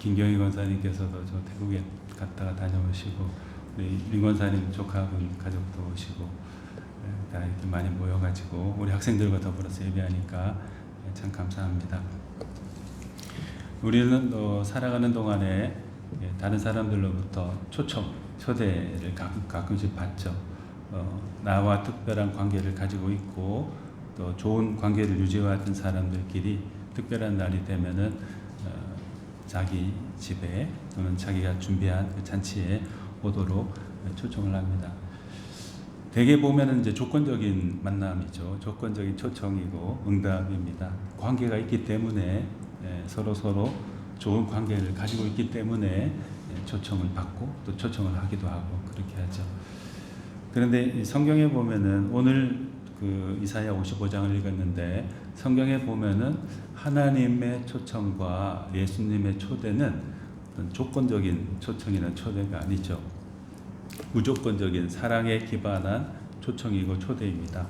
김경희 권사님께서도 저 태국에 갔다가 다녀오시고, 우리 린 권사님 조카분 가족도 오시고, 다 이렇게 많이 모여가지고 우리 학생들과 더불어서 예배하니까 참 감사합니다. 우리는 살아가는 동안에 다른 사람들로부터 초대를 가끔씩 받죠. 나와 특별한 관계를 가지고 있고 또 좋은 관계를 유지해왔던 사람들끼리 특별한 날이 되면은 자기 집에 또는 자기가 준비한 그 잔치에 오도록 초청을 합니다. 대개 보면은 이제 조건적인 만남이죠. 조건적인 초청이고 응답입니다. 관계가 있기 때문에 서로 좋은 관계를 가지고 있기 때문에 초청을 받고 또 초청을 하기도 하고 그렇게 하죠. 그런데 성경에 보면은 오늘 그 이사야 55장을 읽었는데 성경에 보면은 하나님의 초청과 예수님의 초대는 어떤 조건적인 초청이나 초대가 아니죠. 무조건적인 사랑에 기반한 초청이고 초대입니다.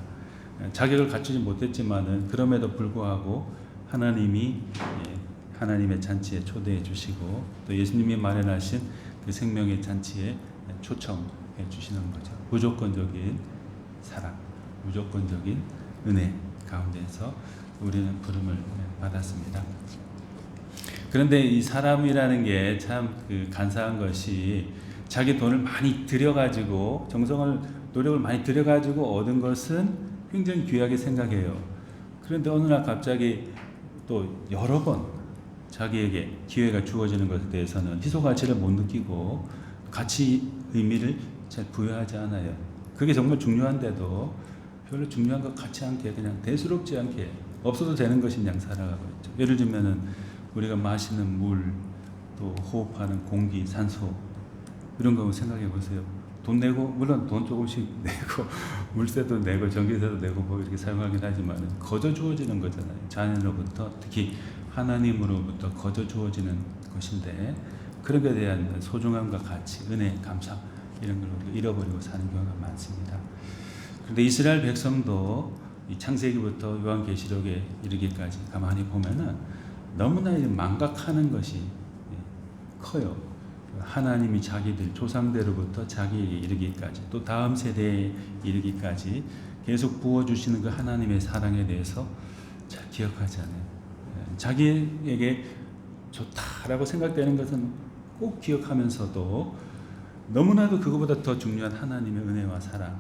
자격을 갖추지 못했지만은 그럼에도 불구하고 하나님이 하나님의 잔치에 초대해 주시고 또 예수님이 마련하신 그 생명의 잔치에 초청해 주시는 거죠. 무조건적인 사랑, 무조건적인 은혜 가운데서 우리는 부름을 받았습니다. 그런데 이 사람이라는 게 참 그 간사한 것이 자기 돈을 많이 들여가지고 노력을 많이 들여가지고 얻은 것은 굉장히 귀하게 생각해요. 그런데 어느 날 갑자기 또 여러 번 자기에게 기회가 주어지는 것에 대해서는 희소 가치를 못 느끼고 가치 의미를 잘 부여하지 않아요. 그게 정말 중요한데도 별로 중요한 것 같지 않게 그냥 대수롭지 않게 없어도 되는 것인 양 살아가고 있죠. 예를 들면은 우리가 마시는 물, 또 호흡하는 공기, 산소 이런 거 생각해 보세요. 돈 내고 물론 돈 조금씩 내고 물세도 내고 전기세도 내고 뭐 이렇게 사용하긴 하지만 거저 주어지는 거잖아요. 자연으로부터 특히 하나님으로부터 거저 주어지는 것인데 그런 것에 대한 소중함과 가치, 은혜, 감사 이런 걸 우리가 잃어버리고 사는 경우가 많습니다. 그런데 이스라엘 백성도 이 창세기부터 요한계시록에 이르기까지 가만히 보면은 너무나 망각하는 것이 커요. 하나님이 자기들 조상대로부터 자기에게 이르기까지 또 다음 세대에 이르기까지 계속 부어주시는 그 하나님의 사랑에 대해서 잘 기억하지 않아요. 자기에게 좋다라고 생각되는 것은 꼭 기억하면서도 너무나도 그것보다 더 중요한 하나님의 은혜와 사랑,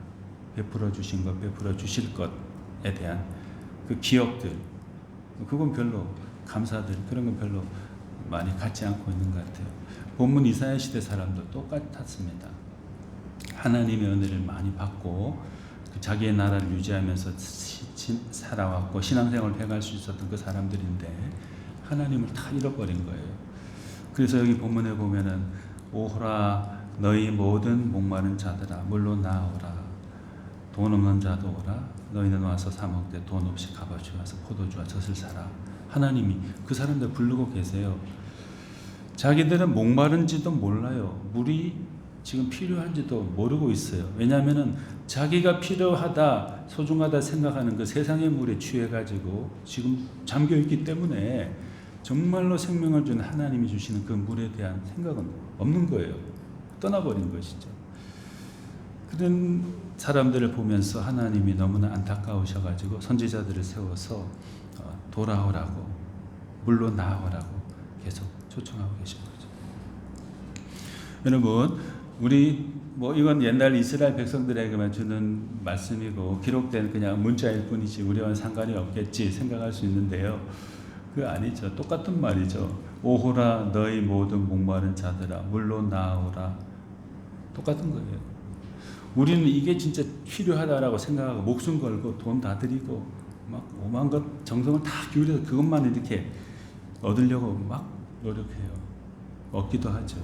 베풀어 주신 것, 베풀어 주실 것에 대한 그 기억들, 그건 별로 감사들 그런 건 별로 많이 갖지 않고 있는 것 같아요. 본문 이사야 시대 사람도 똑같았습니다. 하나님의 은혜를 많이 받고 자기의 나라를 유지하면서 살아왔고 신앙생활을 해갈 수 있었던 그 사람들인데 하나님을 다 잃어버린 거예요. 그래서 여기 본문에 보면은 오호라 너희 모든 목마른 자들아 물로 나오라 돈 없는 자도 오라 너희는 와서 사 먹되 돈 없이 값없이 와서 포도주와 젖을 사라. 하나님이 그 사람들 부르고 계세요. 자기들은 목마른지도 몰라요. 물이 지금 필요한지도 모르고 있어요. 왜냐하면은 자기가 필요하다, 소중하다 생각하는 그 세상의 물에 취해가지고 지금 잠겨 있기 때문에 정말로 생명을 주는 하나님이 주시는 그 물에 대한 생각은 없는 거예요. 떠나버린 것이죠. 그런 사람들을 보면서 하나님이 너무나 안타까우셔가지고 선지자들을 세워서 돌아오라고 물로 나오라고 계속 초청하고 계신 거죠. 여러분, 우리 이건 옛날 이스라엘 백성들에게만 주는 말씀이고 기록된 그냥 문자일 뿐이지 우리와는 상관이 없겠지 생각할 수 있는데요. 그거 아니죠. 똑같은 말이죠. 오호라 너희 모든 목마른 자들아 물로 나오라. 똑같은 거예요. 우리는 이게 진짜 필요하다라고 생각하고 목숨 걸고 돈 다 드리고 막 오만 것 정성을 다 기울여서 그것만 이렇게 얻으려고 막 노력해요. 얻기도 하죠.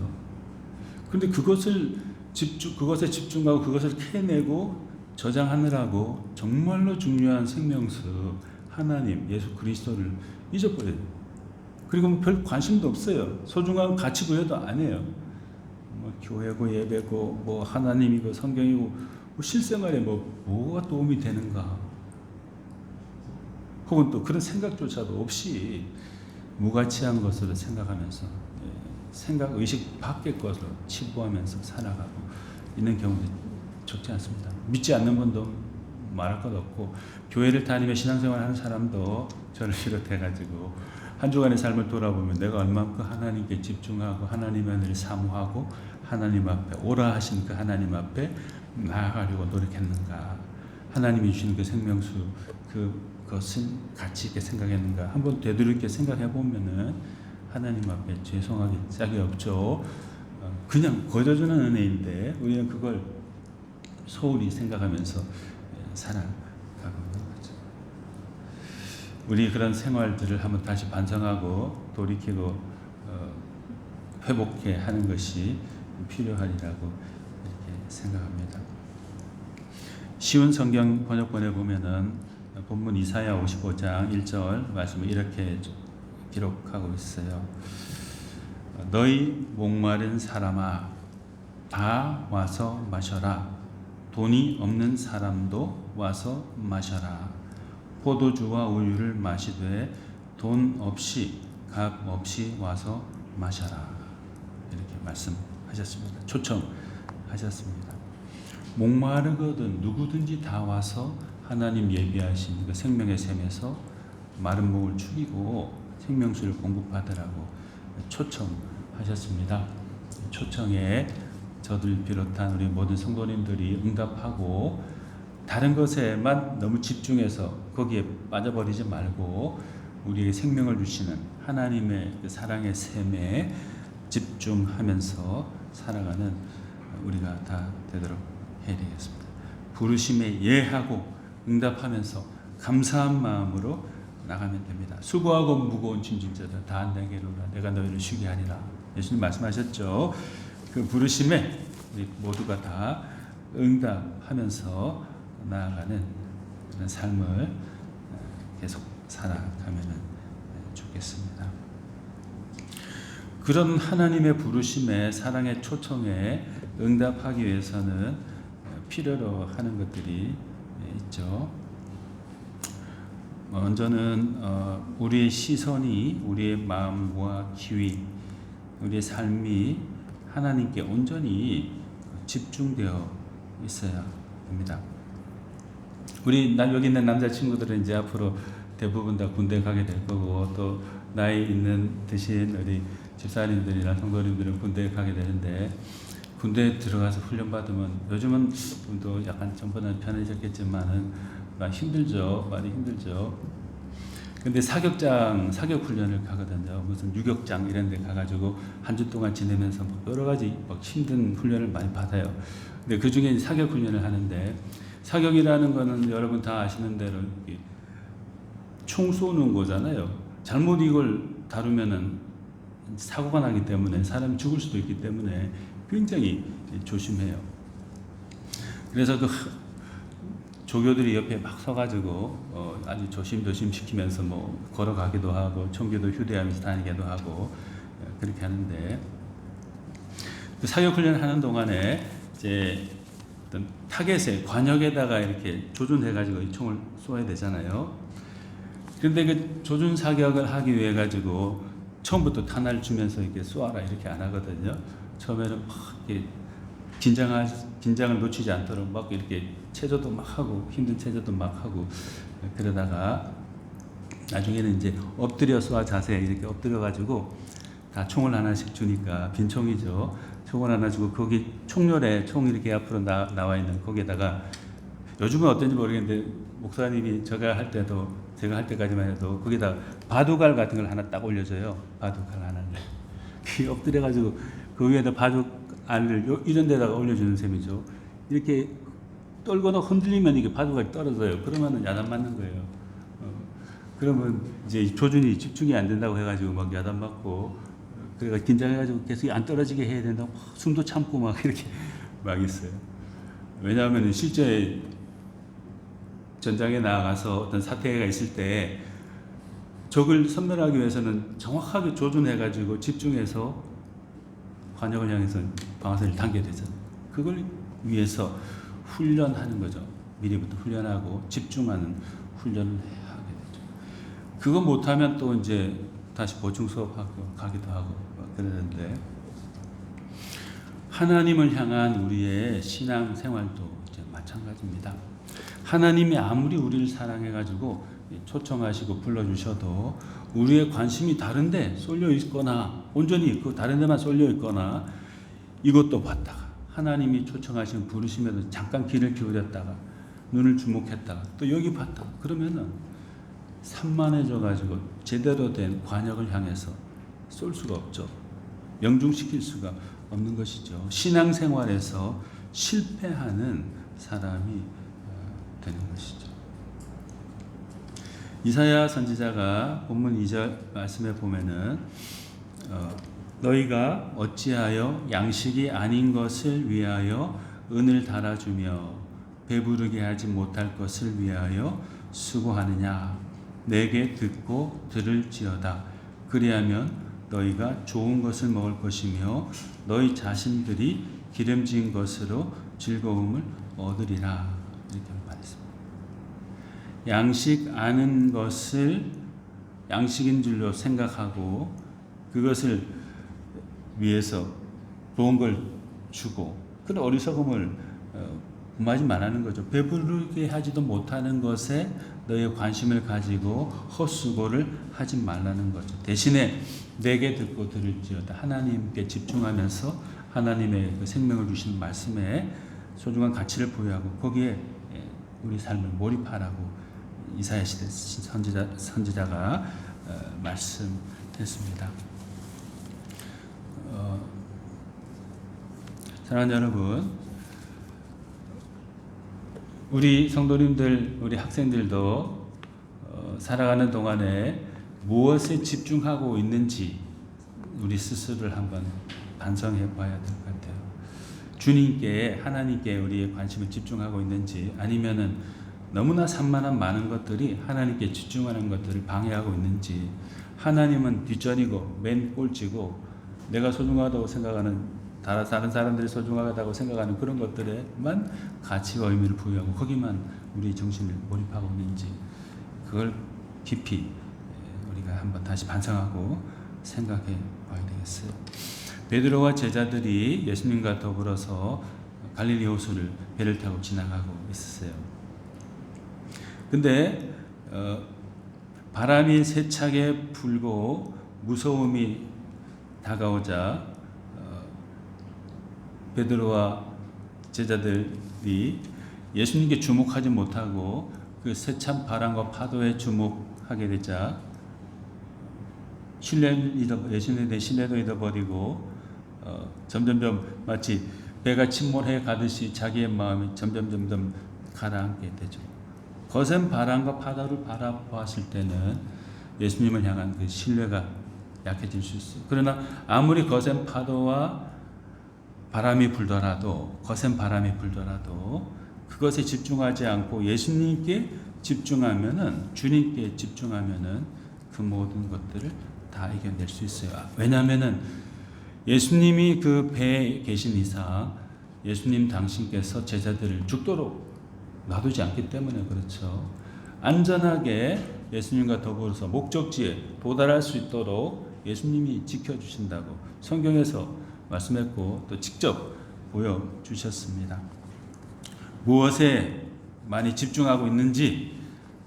그런데 그것에 집중하고 그것을 캐내고 저장하느라고 정말로 중요한 생명수 하나님 예수 그리스도를 잊어버려요. 그리고 별 관심도 없어요. 소중한 가치 부여도 안 해요. 교회고 예배고 하나님이고 성경이고 실생활에 뭐가 도움이 되는가? 혹은 또 그런 생각조차도 없이 무가치한 것으로 생각하면서 생각, 의식 밖의 것으로 치부하면서 살아가고 있는 경우도 적지 않습니다. 믿지 않는 분도 말할 것 없고, 교회를 다니며 신앙생활 하는 사람도 저를 비롯해가지고 한 주간의 삶을 돌아보면 내가 얼마큼 하나님께 집중하고 하나님의 은혜를 사모하고 하나님 앞에 오라 하신 그 하나님 앞에 나아가려고 노력했는가, 하나님이 주시는 그 생명수 그것을 가치 있게 생각했는가, 한번 되돌이켜 생각해 보면은 하나님 앞에 죄송하기 짝이 없죠. 그냥 거저주는 은혜인데 우리는 그걸 소홀히 생각하면서 살아가고 있는 거죠. 우리 그런 생활들을 한번 다시 반성하고 돌이키고 회복해 하는 것이 필요하리라고 이렇게 생각합니다. 쉬운 성경 번역본에 보면은 본문 이사야 55장 1절 말씀을 이렇게 기록하고 있어요. 너희 목마른 사람아, 다 와서 마셔라. 돈이 없는 사람도 와서 마셔라. 포도주와 우유를 마시되 돈 없이 값 없이 와서 마셔라. 이렇게 말씀하셨습니다. 초청하셨습니다. 목마르거든 누구든지 다 와서 하나님 예비하신 그 생명의 샘에서 마른 목을 축이고 생명수를 공급받으라고 초청하셨습니다. 초청에 저들 비롯한 우리 모든 성도님들이 응답하고 다른 것에만 너무 집중해서 거기에 빠져버리지 말고 우리에게 생명을 주시는 하나님의 그 사랑의 샘에 집중하면서 살아가는 우리가 다 되도록 해야 되겠습니다. 부르심에 예하고 응답하면서 감사한 마음으로 나가면 됩니다. 수고하고 무거운 짐진자들 다 내게로 오라. 내가 너희를 쉬게 하리라. 예수님 말씀하셨죠. 그 부르심에 우리 모두가 다 응답하면서 나아가는 그런 삶을 계속 살아가면 좋겠습니다. 그런 하나님의 부르심에 사랑의 초청에 응답하기 위해서는 필요로 하는 것들이 있죠. 먼저는 우리의 시선이, 우리의 마음과 귀, 우리의 삶이 하나님께 온전히 집중되어 있어야 합니다. 우리 여기 있는 남자친구들은 이제 앞으로 대부분 다 군대 가게 될 거고, 또 나이 있는 드신 우리 집사님들이나 성도님들은 군대에 가게 되는데, 군대에 들어가서 훈련받으면 요즘은 좀 더 약간 전보다는 편해졌겠지만은 많이 힘들죠. 많이 힘들죠. 근데 사격 훈련을 가거든요. 무슨 유격장 이런 데 가가지고 한 주 동안 지내면서 여러 가지 막 힘든 훈련을 많이 받아요. 근데 그 중에 사격 훈련을 하는데, 사격이라는 거는 여러분 다 아시는 대로 총 쏘는 거잖아요. 잘못 이걸 다루면은 사고가 나기 때문에 사람이 죽을 수도 있기 때문에 굉장히 조심해요. 그래서 그 조교들이 옆에 막 서가지고 아주 조심조심 시키면서 뭐 걸어가기도 하고 총기도 휴대하면서 다니기도 하고 그렇게 하는데, 그 사격 훈련을 하는 동안에 이제 어떤 타겟에 관역에다가 이렇게 조준해가지고 이 총을 쏘아야 되잖아요. 그런데 그 조준 사격을 하기 위해 가지고 처음부터 탄화를 주면서 이렇게 쏘아라 이렇게 안 하거든요. 처음에는 막 이렇게 긴장을 놓치지 않도록 막 이렇게 체조도 막 하고 힘든 체조도 막 하고 그러다가 나중에는 이제 엎드려 쏘아 자세에 이렇게 엎드려 가지고 다 총을 하나씩 주니까 빈 총이죠. 총을 하나 주고 거기 총열에 총 이렇게 앞으로 나와 있는 거기에다가, 요즘은 어떤지 모르겠는데 목사님이 제가 할 때까지만 해도 거기다 바둑알 같은 걸 하나 딱 올려줘요. 바둑알 하나를 엎드려 가지고 그 위에다 바둑알을 이런 데다가 올려주는 셈이죠. 이렇게 떨거나 흔들리면 이게 바둑알이 떨어져요. 그러면은 야단 맞는 거예요. 그러면 이제 조준이 집중이 안 된다고 해가지고 막 야단 맞고, 그래가 긴장해가지고 계속 안 떨어지게 해야 된다고 막 숨도 참고 막 이렇게 막 있어요. 왜냐하면 실제 전장에 나가서 어떤 사태가 있을 때 적을 섬멸하기 위해서는 정확하게 조준해가지고 집중해서 관역을 향해서 방아쇠를 당겨야 되잖아요. 그걸 위해서 훈련하는 거죠. 미리부터 훈련하고 집중하는 훈련을 하게 되죠. 그거 못하면 또 이제 다시 보충 수업하고 가기도 하고 그러는데, 하나님을 향한 우리의 신앙 생활도 이제 마찬가지입니다. 하나님이 아무리 우리를 사랑해가지고 초청하시고 불러주셔도 우리의 관심이 다른데 쏠려 있거나 온전히 있고 다른 데만 쏠려 있거나 이것도 봤다가 하나님이 초청하시면 부르시면 잠깐 귀를 기울였다가 눈을 주목했다가 또 여기 봤다가 그러면은 산만해져 가지고 제대로 된 관역을 향해서 쏠 수가 없죠. 명중시킬 수가 없는 것이죠. 신앙생활에서 실패하는 사람이 되는 것이죠. 이사야 선지자가 본문 2절 말씀에 보면은 너희가 어찌하여 양식이 아닌 것을 위하여 은을 달아주며 배부르게 하지 못할 것을 위하여 수고하느냐. 내게 듣고 들을지어다. 그리하면 너희가 좋은 것을 먹을 것이며 너희 자신들이 기름진 것으로 즐거움을 얻으리라. 이렇게 말했습니다. 양식 아는 것을 양식인 줄로 생각하고 그것을 위해서 좋은 걸 주고 그런 어리석음을 금하지 말라는 거죠. 배부르게 하지도 못하는 것에 너의 관심을 가지고 헛수고를 하지 말라는 거죠. 대신에 내게 듣고 들을지어다. 하나님께 집중하면서 하나님의 그 생명을 주시는 말씀에 소중한 가치를 부여하고 거기에 우리 삶을 몰입하라고 이사야 시대 선지자가 말씀했습니다. 사랑하는 여러분, 우리 성도님들, 우리 학생들도 살아가는 동안에 무엇에 집중하고 있는지 우리 스스로를 한번 반성해 봐야 될 것 같아요. 주님께, 하나님께 우리의 관심을 집중하고 있는지 아니면은 너무나 산만한 많은 것들이 하나님께 집중하는 것들을 방해하고 있는지 하나님은 뒷전이고 맨 꼴찌고 내가 소중하다고 생각하는 다른 사람들이 소중하다고 생각하는 그런 것들에만 가치와 의미를 부여하고 거기만 우리 정신을 몰입하고 있는지 그걸 깊이 우리가 한번 다시 반성하고 생각해 봐야 되겠어요. 베드로와 제자들이 예수님과 더불어서 갈릴리 호수를 배를 타고 지나가고 있었어요. 근데 바람이 세차게 불고 무서움이 다가오자 베드로와 제자들이 예수님께 주목하지 못하고 그 세찬 바람과 파도에 주목하게 되자 예수님에 대한 신뢰도 잃어버리고 점점점 마치 배가 침몰해 가듯이 자기의 마음이 점점 가라앉게 되죠. 거센 바람과 파도를 바라보았을 때는 예수님을 향한 그 신뢰가 약해질 수 있어요. 그러나 아무리 거센 파도와 바람이 불더라도 거센 바람이 불더라도 그것에 집중하지 않고 예수님께 집중하면은 주님께 집중하면은 그 모든 것들을 다 이겨낼 수 있어요. 왜냐하면은 예수님이 그 배에 계신 이상 예수님 당신께서 제자들을 죽도록 놔두지 않기 때문에 그렇죠. 안전하게 예수님과 더불어서 목적지에 도달할 수 있도록 예수님이 지켜주신다고 성경에서 말씀했고 또 직접 보여주셨습니다. 무엇에 많이 집중하고 있는지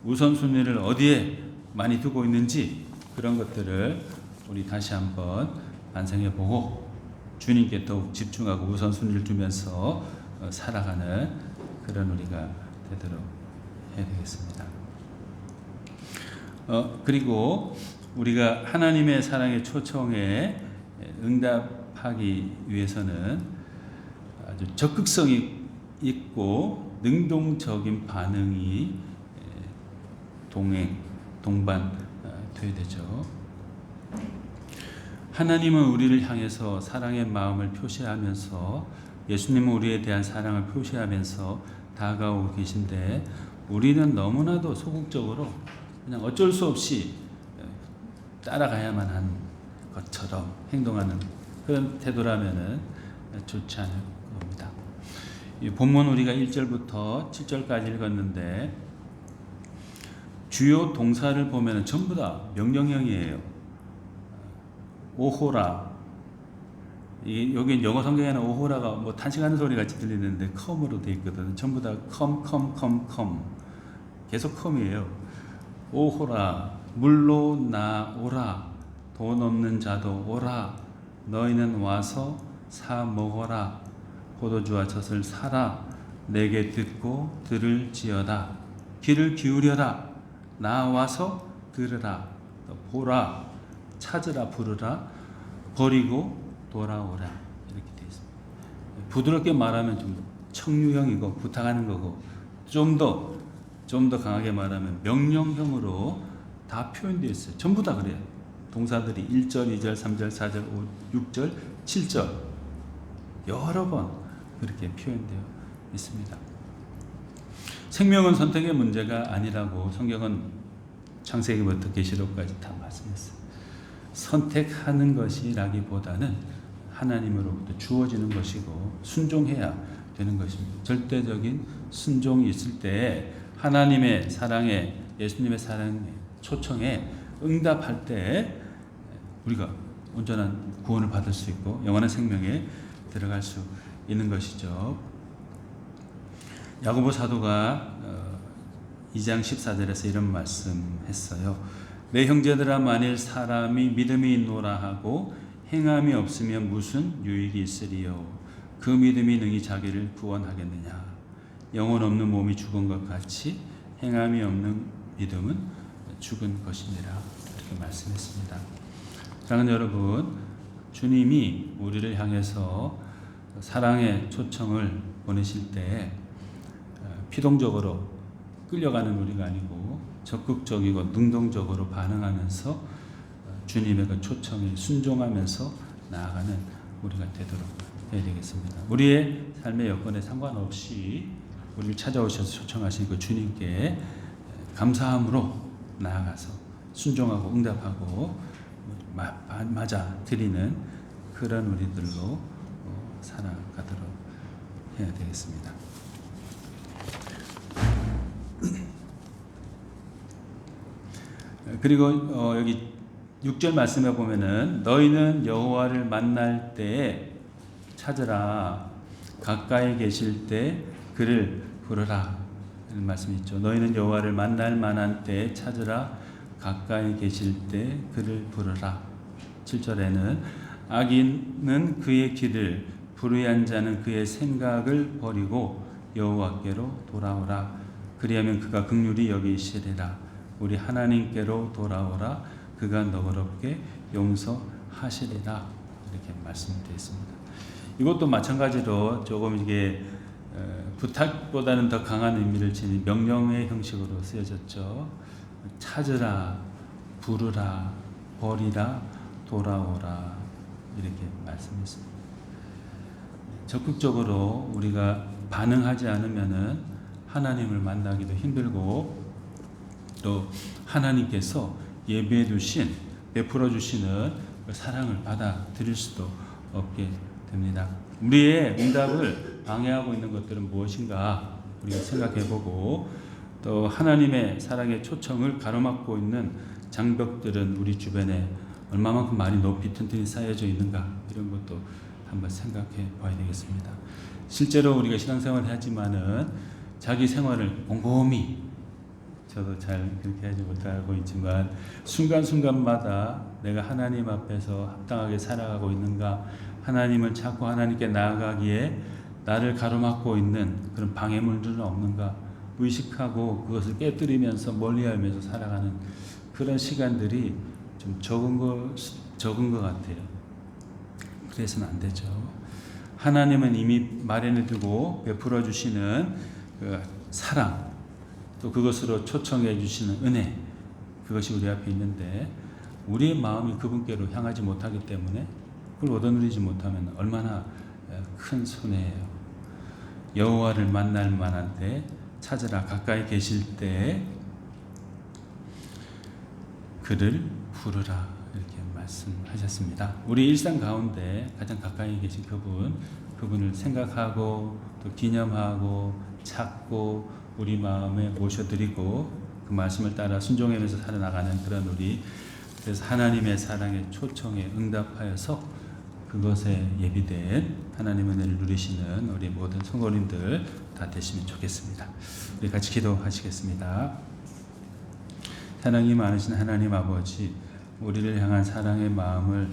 우선순위를 어디에 많이 두고 있는지 그런 것들을 우리 다시 한번 반성해보고 주님께 더욱 집중하고 우선순위를 두면서 살아가는 그런 우리가 되도록 해야 되겠습니다. 그리고 우리가 하나님의 사랑의 초청에 응답하기 위해서는 아주 적극성이 있고 능동적인 반응이 동반돼야 되죠. 하나님은 우리를 향해서 사랑의 마음을 표시하면서 예수님은 우리에 대한 사랑을 표시하면서 다가오고 계신데 우리는 너무나도 소극적으로 그냥 어쩔 수 없이 따라가야만 하는 것처럼 행동하는 그런 태도라면은 좋지 않을 겁니다. 이 본문 우리가 1절부터 7절까지 읽었는데 주요 동사를 보면 전부 다 명령형이에요. 오호라, 여기 영어 성경에는 오호라가 뭐 탄식하는 소리 같이 들리는데 컴으로 돼 있거든. 전부 다 컴. 계속 컴이에요. 오호라, 물로 나오라. 돈 없는 자도 오라. 너희는 와서 사 먹어라. 포도주와 젖을 사라. 내게 듣고 들을지어다. 귀를 기울여라. 나와서 들으라. 보라. 찾으라. 부르라. 버리고 돌아오라. 이렇게 되어 있습니다. 부드럽게 말하면 좀 청유형이고 부탁하는 거고, 좀 더 강하게 말하면 명령형으로 다 표현되어 있어요. 전부 다 그래요. 동사들이 1절, 2절, 3절, 4절, 5, 6절, 7절 여러 번 그렇게 표현되어 있습니다. 생명은 선택의 문제가 아니라고 성경은 창세기부터 계시록까지 다 말씀했어요. 선택하는 것이라기보다는 하나님으로부터 주어지는 것이고 순종해야 되는 것입니다. 절대적인 순종이 있을 때 하나님의 사랑에, 예수님의 사랑에, 초청에 응답할 때 우리가 온전한 구원을 받을 수 있고 영원한 생명에 들어갈 수 있는 것이죠. 야고보 사도가 2장 14절에서 이런 말씀했어요. 내 형제들아, 만일 사람이 믿음이 있노라 하고 행함이 없으면 무슨 유익이 있으리요? 그 믿음이 능히 자기를 구원하겠느냐? 영혼 없는 몸이 죽은 것 같이 행함이 없는 믿음은 죽은 것이니라. 이렇게 말씀했습니다. 사랑하는 여러분, 주님이 우리를 향해서 사랑의 초청을 보내실 때 피동적으로 끌려가는 우리가 아니고 적극적이고 능동적으로 반응하면서 주님의 그 초청에 순종하면서 나아가는 우리가 되도록 해야 되겠습니다. 우리의 삶의 여건에 상관없이 우리를 찾아오셔서 초청하신 그 주님께 감사함으로 나아가서 순종하고 응답하고 맞아 드리는 그런 우리들로 살아가도록 해야 되겠습니다. 그리고 여기 6절 말씀에 보면은 너희는 여호와를 만날 때에 찾으라. 가까이 계실 때 그를 부르라. 이런 말씀이 있죠. 너희는 여호와를 만날 만한 때에 찾으라. 가까이 계실 때 그를 부르라. 7절에는 악인은 그의 길을, 불의한 자는 그의 생각을 버리고 여호와께로 돌아오라. 그리하면 그가 긍휼히 여기시리라. 우리 하나님께로 돌아오라. 그가 너그럽게 용서하시리라. 이렇게 말씀되어 있습니다. 이것도 마찬가지로 조금 이게 부탁보다는 더 강한 의미를 지닌 명령의 형식으로 쓰여졌죠. 찾으라, 부르라, 버리라, 돌아오라. 이렇게 말씀했습니다. 적극적으로 우리가 반응하지 않으면은 하나님을 만나기도 힘들고 또 하나님께서 예배해 주신, 베풀어 주시는 사랑을 받아들일 수도 없게 됩니다. 우리의 응답을 방해하고 있는 것들은 무엇인가 우리가 생각해보고 또 하나님의 사랑의 초청을 가로막고 있는 장벽들은 우리 주변에 얼마만큼 많이 높이 튼튼히 쌓여져 있는가 이런 것도 한번 생각해 봐야 되겠습니다. 실제로 우리가 신앙생활을 하지만은 자기 생활을 곰곰이 저도 잘 그렇게 하지 못하고 있지만 순간순간마다 내가 하나님 앞에서 합당하게 살아가고 있는가, 하나님을 찾고 하나님께 나아가기에 나를 가로막고 있는 그런 방해물들은 없는가 의식하고 그것을 깨뜨리면서 멀리하면서 살아가는 그런 시간들이 좀 적은 것 같아요. 그래서는 안 되죠. 하나님은 이미 마련해 두고 베풀어 주시는 그 사랑, 또 그것으로 초청해 주시는 은혜, 그것이 우리 앞에 있는데 우리의 마음이 그분께로 향하지 못하기 때문에 그걸 얻어누리지 못하면 얼마나 큰 손해예요. 여호와를 만날 만한 때 찾으라. 가까이 계실 때 그를 부르라. 이렇게 말씀하셨습니다. 우리 일상 가운데 가장 가까이 계신 그분을 생각하고 또 기념하고 찾고 우리 마음에 모셔드리고 그 말씀을 따라 순종하면서 살아나가는 그런 우리, 그래서 하나님의 사랑에 초청에 응답하여서 그것에 예비된 하나님의 은혜를 누리시는 우리 모든 성도님들 다 되시면 좋겠습니다. 우리 같이 기도하시겠습니다. 사랑이 많으신 하나님 아버지, 우리를 향한 사랑의 마음을